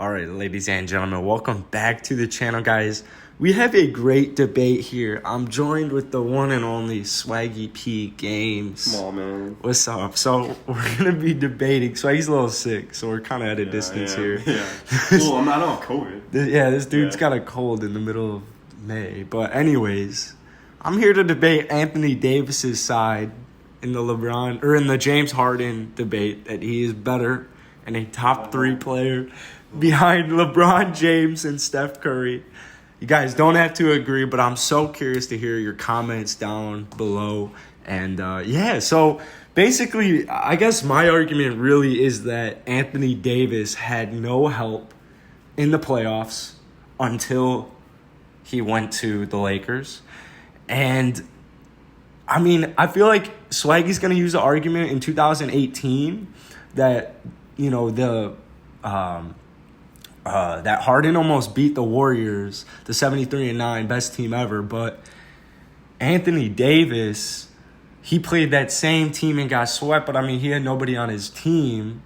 All right, ladies and gentlemen, welcome back to the channel, guys. We have a great debate here. I'm joined with the one and only Swaggy P Games. Come on, man. What's up? So we're gonna be debating. Swaggy's a little sick, so we're kind of at a distance here. Yeah. Well, I'm not on COVID. This dude's got a cold in the middle of May. But anyways, I'm here to debate Anthony Davis's side in the James Harden debate that he is better and a top 3 player behind LeBron James and Steph Curry. You guys don't have to agree, but I'm so curious to hear your comments down below. And so basically, I guess my argument really is that Anthony Davis had no help in the playoffs until he went to the Lakers. And I mean, I feel like Swaggy's going to use the argument in 2018 that, that Harden almost beat the Warriors, the 73-9 best team ever. But Anthony Davis, he played that same team and got swept. But, I mean, he had nobody on his team.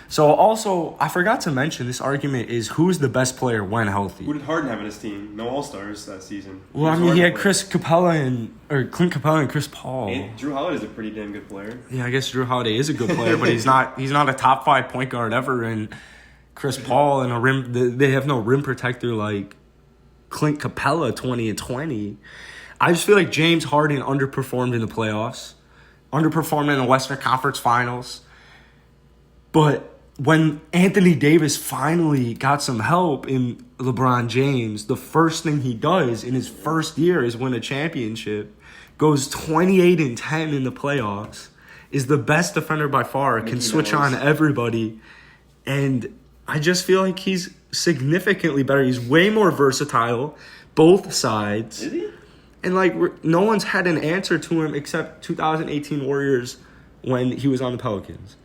So, also, I forgot to mention, this argument is who's the best player when healthy. Who did Harden have in his team? No All-Stars that season. Well, I mean, he had Clint Capella and Chris Paul. And Drew Holiday's a pretty damn good player. Yeah, I guess Drew Holiday is a good player, but he's not a top 5 point guard ever. And Chris Paul and they have no rim protector like Clint Capella 20 and 20. I just feel like James Harden underperformed in the playoffs, underperformed in the Western Conference Finals. But when Anthony Davis finally got some help in LeBron James, the first thing he does in his first year is win a championship, goes 28 and 10 in the playoffs, is the best defender by far, can switch on everybody, and I just feel like he's significantly better. He's way more versatile, both sides. Is he? And, no one's had an answer to him except 2018 Warriors when he was on the Pelicans.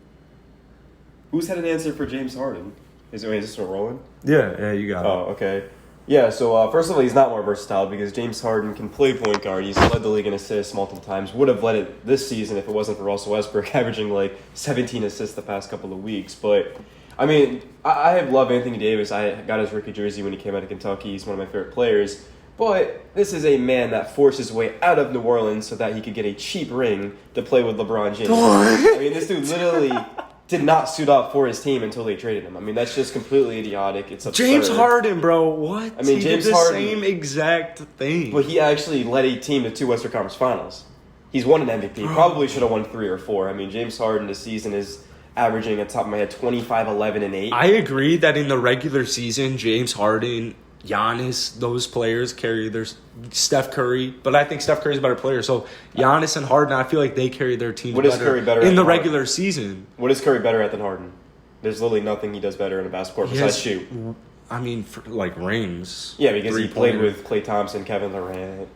Who's had an answer for James Harden? Is this still rolling? Yeah, you got it. Oh, okay. Yeah, so first of all, he's not more versatile because James Harden can play point guard. He's led the league in assists multiple times. Would have led it this season if it wasn't for Russell Westbrook averaging 17 assists the past couple of weeks. But I mean, I have loved Anthony Davis. I got his rookie jersey when he came out of Kentucky. He's one of my favorite players. But this is a man that forced his way out of New Orleans so that he could get a cheap ring to play with LeBron James. I mean, this dude literally did not suit up for his team until they traded him. I mean, that's just completely idiotic. It's absurd. James Harden, bro, what? I mean, he James did the Harden, same exact thing. But he actually led a team to 2 Western Conference Finals. He's won an MVP. Probably should have won 3 or 4. I mean, James Harden this season is averaging, at the top of my head, 25, 11, and 8. I agree that in the regular season, James Harden, Giannis, those players carry their Steph Curry, but I think Steph Curry's a better player. So Giannis and Harden, I feel like they carry their team What is Curry better in at the than regular Harden? season. What is Curry better at than Harden? There's literally nothing he does better in a basketball court besides shoot. I mean, rings. Yeah, because he played with Klay Thompson, Kevin Durant.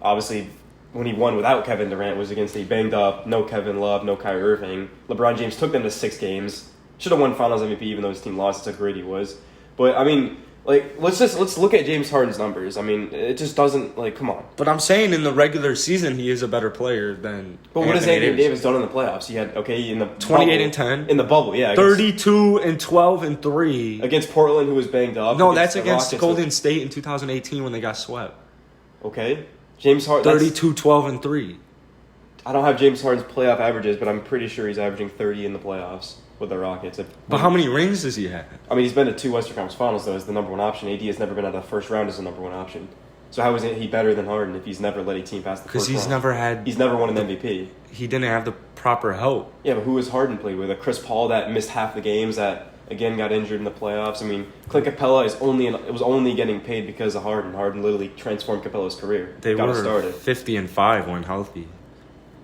Obviously, when he won without Kevin Durant was against a banged up, no Kevin Love, no Kyrie Irving. LeBron James took them to 6 games. Should have won Finals MVP even though his team lost. That's how great he was. But I mean, let's look at James Harden's numbers. I mean, it just doesn't come on. But I'm saying in the regular season he is a better player than. But what has Anthony Davis done in the playoffs? He had in the 28 and 10 in the bubble, yeah. 32 and 12 and 3 against Portland, who was banged up. No, that's against Golden State in 2018 when they got swept. Okay, James Harden 32, 12 and 3. I don't have James Harden's playoff averages, but I'm pretty sure he's averaging 30 in the playoffs with the Rockets. But how many rings does he have? I mean, he's been to 2 Western Conference Finals, though, as the number 1 option. AD has never been out of the first round as the number 1 option. So how is he better than Harden if he's never led a team past the first round? He's never won an MVP. He didn't have the proper help. Yeah, but who has Harden played with? A Chris Paul that missed half the games, that, again, got injured in the playoffs. I mean, Clint Capella was only getting paid because of Harden. Harden literally transformed Capella's career. They were 50 and 5 when healthy.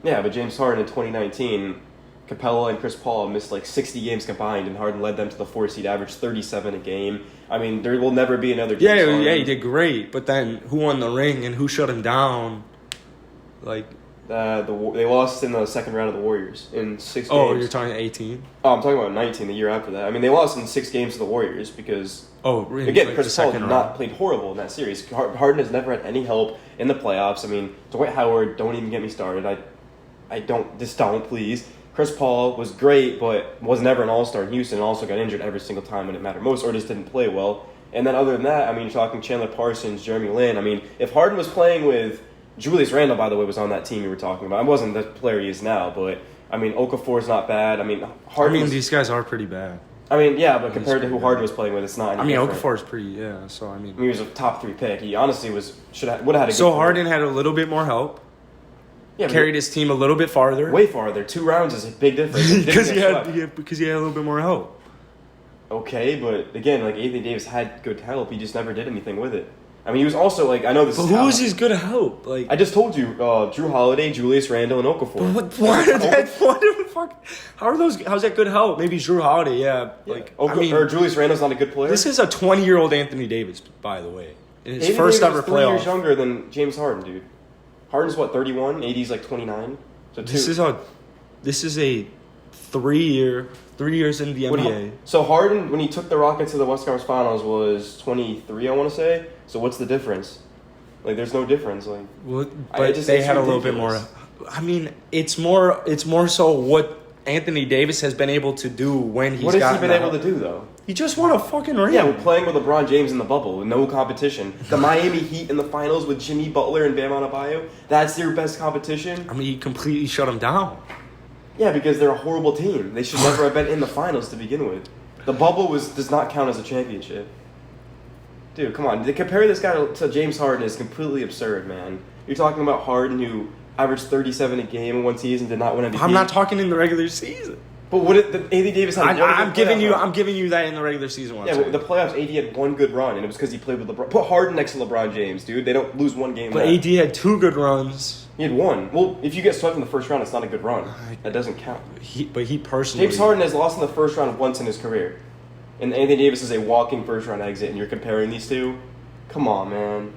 Yeah, but James Harden in 2019, Capella and Chris Paul missed 60 games combined, and Harden led them to the 4 seed, average 37 a game. I mean, there will never be another James Harden. Yeah, he did great. But then, who won the ring and who shut him down? They lost in the second round of the Warriors in 6 games. Oh, you're talking 18? Oh, I'm talking about 19, the year after that. I mean, they lost in 6 games to the Warriors because... Again, Chris Paul did not played horrible in that series. Harden has never had any help in the playoffs. I mean, Dwight Howard, don't even get me started. Don't, please. Chris Paul was great, but was never an all-star in Houston and also got injured every single time when it mattered most or just didn't play well. And then other than that, I mean, you're talking Chandler Parsons, Jeremy Lin. I mean, if Harden was playing with Julius Randle, by the way, was on that team you were talking about. I wasn't the player he is now, but, I mean, Okafor's not bad. I mean, Harden these guys are pretty bad. I mean, yeah, but compared to who Harden was playing with, it's not any different. Okafor's pretty, yeah, so, I mean. He was a top 3 pick. He honestly would have had a good So career. Harden had a little bit more help. Yeah, Carried his team a little bit farther. Way farther. 2 rounds is a big difference. because he had a little bit more help. Okay, but again, like Anthony Davis had good help. He just never did anything with it. I mean, he was also like, I know this. But is who was his good help? Like I just told you, Drew Holiday, Julius Randle, and Okafor. what the fuck? How are those? How's that good help? Maybe Drew Holiday. Yeah. Like or Julius Randle's not a good player. This is a 20-year-old Anthony Davis, by the way. In his Anthony first Davis ever is 3 playoff. years younger than James Harden, dude. Harden's what, 31? AD's like 29. So This is a 3 years in the NBA. So Harden, when he took the Rockets to the West Conference Finals, was 23, I want to say. So what's the difference? Like, there's no difference. Like, But they had a little bit more. I mean, it's more so what Anthony Davis has been able to do when he's what has he been able to do, though? He just won a fucking ring. Yeah, we're playing with LeBron James in the bubble with no competition. The Miami Heat in the finals with Jimmy Butler and Bam Adebayo, that's your best competition? I mean, he completely shut him down. Yeah, because they're a horrible team. They should never have been in the finals to begin with. The bubble does not count as a championship. Dude, come on. To compare this guy to James Harden is completely absurd, man. You're talking about Harden who averaged 37 a game in one season, did not win MVP. I'm not talking in the regular season. But Anthony Davis had I'm giving you that in the regular season. Yeah, but the playoffs, AD had one good run, and it was because he played with LeBron. Put Harden next to LeBron James, dude. They don't lose one game. But AD had 2 good runs. He had 1. Well, if you get swept in the first round, it's not a good run. That doesn't count. He personally. James Harden has lost in the first round once in his career, and Anthony Davis is a walking first round exit. And you're comparing these two? Come on, man.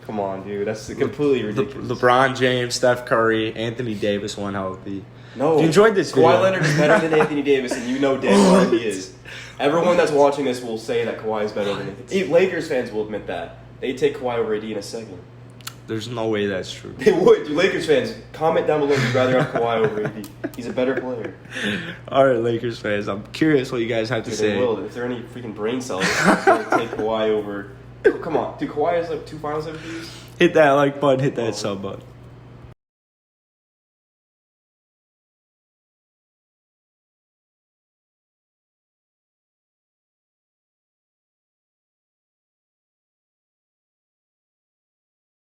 Come on, dude. That's completely ridiculous. LeBron James, Steph Curry, Anthony Davis, one healthy. No. If you enjoyed this video. Kawhi Leonard is better than Anthony Davis, and you know damn well he is. Everyone that's watching this will say that Kawhi is better than Anthony. Lakers fans will admit that. They take Kawhi over AD in a second. There's no way that's true. They would. You Lakers fans, comment down below if you'd rather have Kawhi over AD. He's a better player. All right, Lakers fans. I'm curious what you guys have to say. They will. If there are any freaking brain cells, they'll take Kawhi over. Oh, come on. Dude, Kawhi has like 2 finals MVPs. Hit that like button. Hit that sub button.